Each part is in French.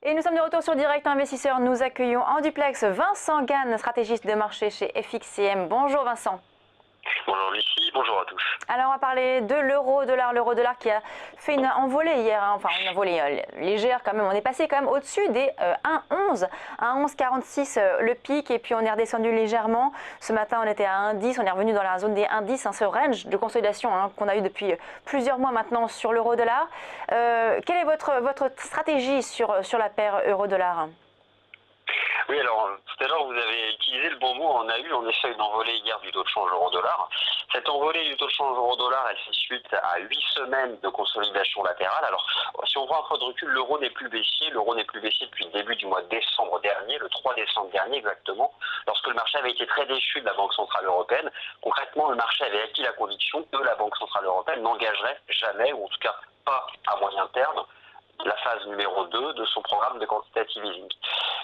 Et nous sommes de retour sur Direct Investisseur. Nous accueillons en duplex Vincent Gann, stratégiste de marché chez FXCM. Bonjour Vincent. Bonjour Lucie, bonjour à tous. Alors on va parler de l'euro-dollar qui a fait une envolée hier, enfin une envolée légère quand même. On est passé quand même au-dessus des 1,11, 1,1146 le pic, et puis on est redescendu légèrement. Ce matin on était à 1,10, on est revenu dans la zone des 1,10, ce range de consolidation qu'on a eu depuis plusieurs mois maintenant sur l'euro-dollar. Quelle est votre stratégie sur la paire euro-dollar ? Oui, alors tout à l'heure vous avez utilisé le bon mot. On a eu en effet une envolée hier du taux de change euro-dollar. Cette envolée du taux de change euro-dollar, elle fait suite à 8 semaines de consolidation latérale. Alors si on voit un peu de recul, l'euro n'est plus baissier. L'euro n'est plus baissier depuis le début du mois de décembre dernier, le 3 décembre dernier exactement, lorsque le marché avait été très déçu de la Banque Centrale Européenne. Concrètement, le marché avait acquis la conviction que la Banque Centrale Européenne n'engagerait jamais, ou en tout cas pas à moyen terme, la phase numéro 2 de son programme de quantitative easing.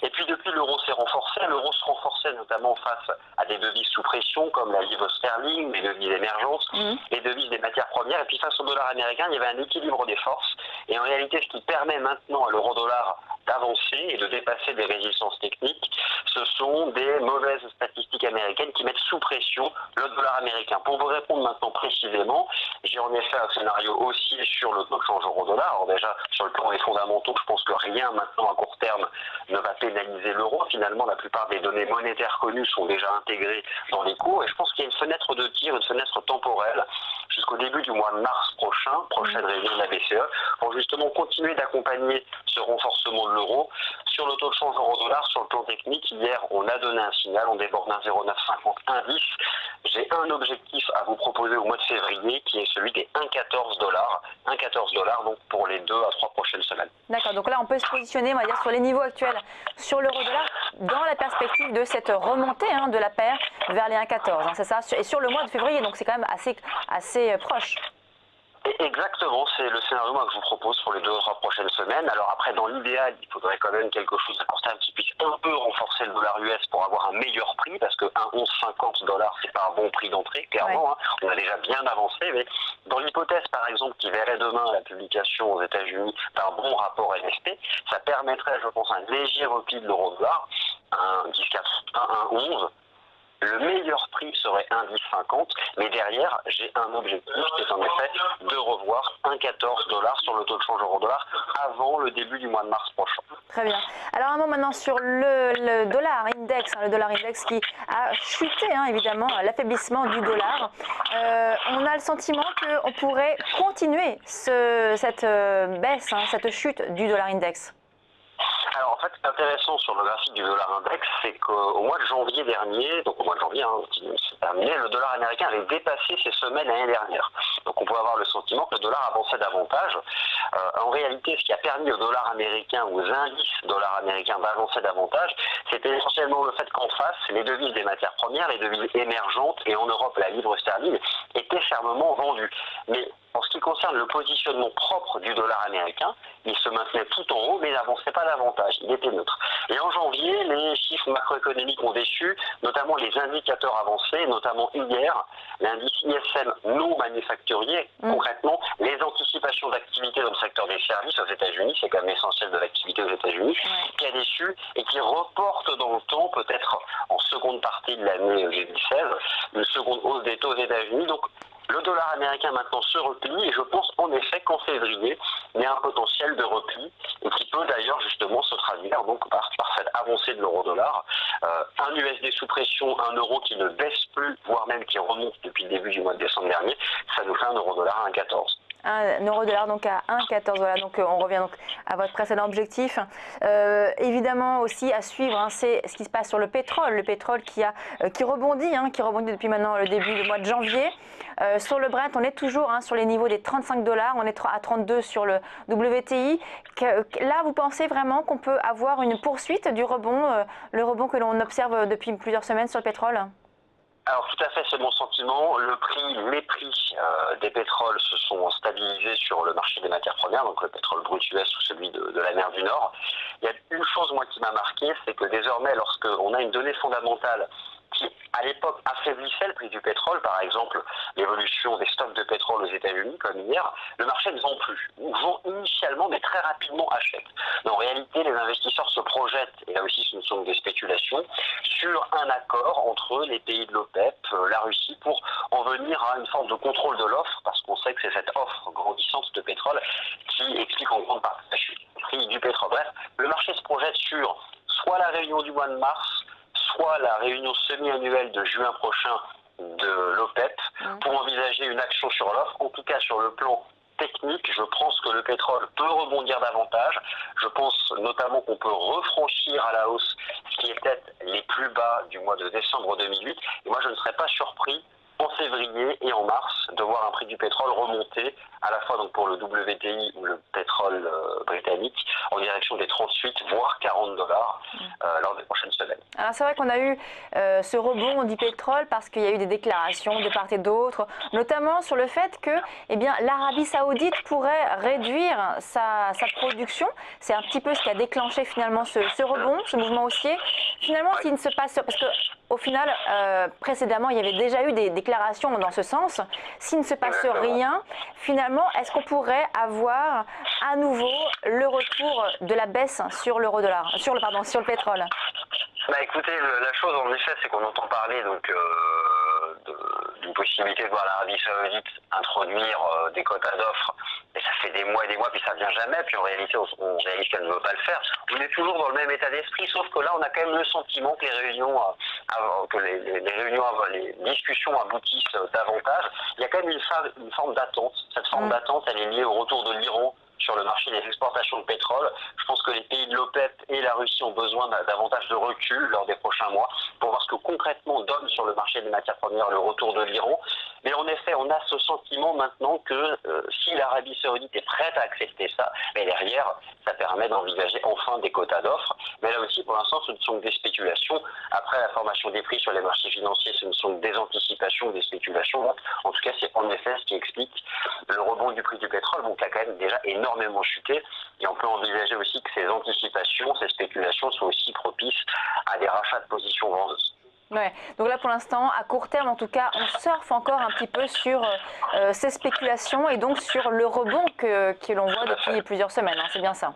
Et puis depuis, l'euro s'est renforcé. L'euro se renforçait notamment face à des devises sous pression comme la livre sterling, les devises d'émergence, les devises des matières premières. Et puis face au dollar américain, il y avait un équilibre des forces. Et en réalité, ce qui permet maintenant à l'euro-dollar d'avancer et de dépasser des résistances techniques, ce sont des mauvaises statistiques américaines qui mettent sous pression le dollar américain. Pour vous répondre maintenant précisément, j'ai en effet un scénario haussier sur le taux de change euro-dollar. Alors déjà, sur le plan des fondamentaux, je pense que rien maintenant à court terme ne va pénaliser l'euro. Finalement, la plupart des données monétaires connues sont déjà intégrées dans les cours. Et je pense qu'il y a une fenêtre de tir, une fenêtre temporelle, jusqu'au début du mois de mars prochaine réunion de la BCE, pour justement continuer d'accompagner ce renforcement de l'euro. Sur le taux de change euro-dollar, sur le plan technique, hier, on a donné un signal, on déborde un 0,950, 1,10. J'ai un objectif à vous proposer au mois de février, qui est celui des 1,14 dollars. 1,14 dollars, donc pour les 2 à 3 prochaines semaines. D'accord, donc là on peut se positionner, on va dire, sur les niveaux actuels sur l'euro-dollar dans la perspective de cette remontée de la paire vers les 1,14, c'est ça, et sur le mois de février, donc c'est quand même assez proche. Exactement, c'est le scénario que je vous propose pour les 2 ou 3 prochaines semaines. Alors après, dans l'idéal, il faudrait quand même quelque chose à court terme qui puisse un peu renforcer le dollar US pour avoir un meilleur prix, parce que 1,1150 dollars, c'est pas un bon prix d'entrée, clairement. Ouais. On a déjà bien avancé, mais dans l'hypothèse, par exemple, qui verrait demain la publication aux États-Unis d'un bon rapport NFP, ça permettrait, je pense, un léger repli de l'euro-dollar, un 10,4, 1,11. Le meilleur prix serait 1,1050, mais derrière, j'ai un objectif qui est en effet de revoir 1,14 dollars sur le taux de change euro-dollar avant le début du mois de mars prochain. Très bien. Alors un mot maintenant sur le dollar index, le dollar index qui a chuté, évidemment, l'affaiblissement du dollar. On a le sentiment qu'on pourrait continuer cette baisse, cette chute du dollar index. Alors en fait, ce qui est intéressant sur le graphique du dollar index, c'est qu'au mois de janvier dernier, donc au mois de janvier, c'est terminé, le dollar américain avait dépassé ses sommets l'année dernière. Donc on peut avoir le sentiment que le dollar avançait davantage. En réalité, ce qui a permis au dollar américain, aux indices dollars américains d'avancer davantage, c'était essentiellement le fait qu'en face, les devises des matières premières, les devises émergentes, et en Europe la livre sterling, étaient fermement vendues. Mais en ce qui concerne le positionnement propre du dollar américain, il se maintenait tout en haut, mais n'avançait pas davantage. Il était neutre. Et en janvier, les chiffres macroéconomiques ont déçu, notamment les indicateurs avancés, notamment hier, l'indice ISM non manufacturier, concrètement, les anticipations d'activité dans le secteur des services aux États-Unis, c'est quand même essentiel de l'activité aux États-Unis, qui a déçu et qui reporte dans le temps, peut-être en seconde partie de l'année 2016, une seconde hausse des taux aux États-Unis. Donc, le dollar américain maintenant se replie et je pense en effet qu'en février, il y a un potentiel de repli et qui peut d'ailleurs justement se traduire donc par cette avancée de l'euro-dollar. Un USD sous pression, un euro qui ne baisse plus, voire même qui remonte depuis le début du mois de décembre dernier, ça nous fait un euro-dollar à 1,14. Un euro-dollar donc à 1,14, voilà, donc on revient donc à votre précédent objectif. Évidemment aussi à suivre, c'est ce qui se passe sur le pétrole qui rebondit depuis maintenant le début du mois de janvier. Sur le Brent, on est toujours sur les niveaux des 35 dollars, on est à 32 sur le WTI. Là, vous pensez vraiment qu'on peut avoir une poursuite du rebond, le rebond que l'on observe depuis plusieurs semaines sur le pétrole ? Alors tout à fait, c'est mon sentiment. Les prix des pétroles se sont stabilisés sur le marché des matières premières, donc le pétrole brut US ou celui de la mer du Nord. Il y a une chose, moi, qui m'a marqué, c'est que désormais, lorsqu'on a une donnée fondamentale qui, à l'époque, affaiblissait le prix du pétrole, par exemple l'évolution des stocks de pétrole aux États-Unis, comme hier, le marché ne vend plus. Ils vend initialement, mais très rapidement achète. Mais en réalité, les investisseurs se projettent, et là aussi ce ne sont que des spéculations, sur un accord entre les pays de l'OPEP, la Russie, pour en venir à une forme de contrôle de l'offre, parce qu'on sait que c'est cette offre grandissante de pétrole qui explique en grande partie la chute du prix du pétrole. Bref, le marché se projette sur soit la réunion du mois de mars, soit la réunion semi-annuelle de juin prochain de l'OPEP, pour envisager une action sur l'offre. En tout cas, sur le plan technique, je pense que le pétrole peut rebondir davantage. Je pense notamment qu'on peut refranchir à la hausse ce qui était les plus bas du mois de décembre 2008. Et moi, je ne serais pas surpris en février et en mars de voir un prix du pétrole remonter à la fois donc pour le WTI ou le pétrole britannique en direction des 38 voire 40 dollars lors des prochaines semaines. Alors c'est vrai qu'on a eu ce rebond du pétrole parce qu'il y a eu des déclarations de part et d'autre, notamment sur le fait que l'Arabie Saoudite pourrait réduire sa production. C'est un petit peu ce qui a déclenché finalement ce rebond, ce mouvement haussier. Finalement, s'il ne se passe, parce que au final, précédemment, il y avait déjà eu des déclarations dans ce sens. S'il ne se passe rien, finalement, est-ce qu'on pourrait avoir à nouveau le retour de la baisse sur l'euro-dollar, sur le pétrole? Bah écoutez, la chose en effet, c'est qu'on entend parler donc d'une possibilité de voir l'Arabie Saoudite introduire des quotas d'offres, et ça fait des mois et des mois, puis ça vient jamais, puis en réalité on réalise qu'elle ne veut pas le faire. On est toujours dans le même état d'esprit, sauf que là on a quand même le sentiment que les discussions aboutissent davantage. Il y a quand même une forme d'attente. Cette forme d'attente, elle est liée au retour de l'Iran sur le marché des exportations de pétrole. Je pense que les pays de l'OPEP et la Russie ont besoin davantage de recul lors des prochains mois pour voir ce que concrètement donne sur le marché des matières premières le retour de l'Iran. Mais en effet, on a ce sentiment maintenant que si l'Arabie Saoudite est prête à accepter ça, mais derrière, ça permet d'envisager enfin des quotas d'offres. Mais là aussi, pour l'instant, ce ne sont que des spéculations. Après la formation des prix sur les marchés financiers, ce ne sont que des anticipations, des spéculations. Donc, en tout cas, c'est en effet ce qui explique le rebond du prix du pétrole, qui a quand même déjà énormément chuté. Et on peut envisager aussi que ces anticipations, ces spéculations sont aussi propices à des rachats de positions vendeuses. Ouais. Donc là, pour l'instant, à court terme, en tout cas, on surfe encore un petit peu sur ces spéculations et donc sur le rebond que l'on voit depuis plusieurs semaines. C'est bien ça.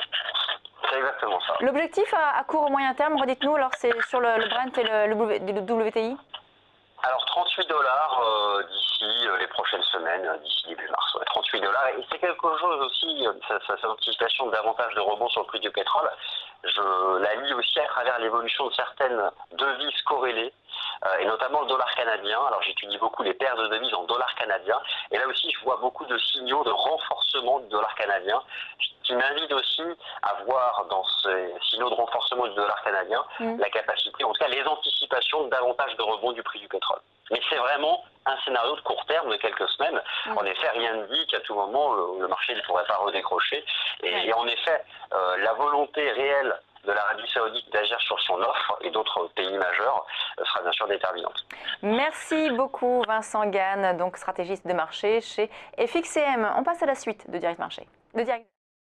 C'est exactement ça. L'objectif à court ou moyen terme, redites-nous, alors c'est sur le Brent et le WTI? Alors 38 dollars d'ici les prochaines semaines, d'ici début mars. 38 dollars. Et c'est quelque chose aussi, cette anticipation de davantage de rebond sur le prix du pétrole. Je la lis aussi à travers l'évolution de certaines devises corrélées, et notamment le dollar canadien. Alors j'étudie beaucoup les paires de devises en dollars canadiens, et là aussi je vois beaucoup de signaux de renforcement du dollar canadien, qui m'invite aussi à voir dans ces signaux de renforcement du dollar canadien la capacité, en tout cas les anticipations de davantage de rebond du prix du pétrole. Mais c'est vraiment un scénario de court terme de quelques semaines. En effet, rien ne dit qu'à tout moment le marché ne pourrait pas redécrocher. Et en effet, la volonté réelle de l'Arabie Saoudite d'agir sur son offre et d'autres pays majeurs sera bien sûr déterminante. Merci beaucoup Vincent Gane, donc stratégiste de marché chez FXCM. On passe à la suite de Direct Marché.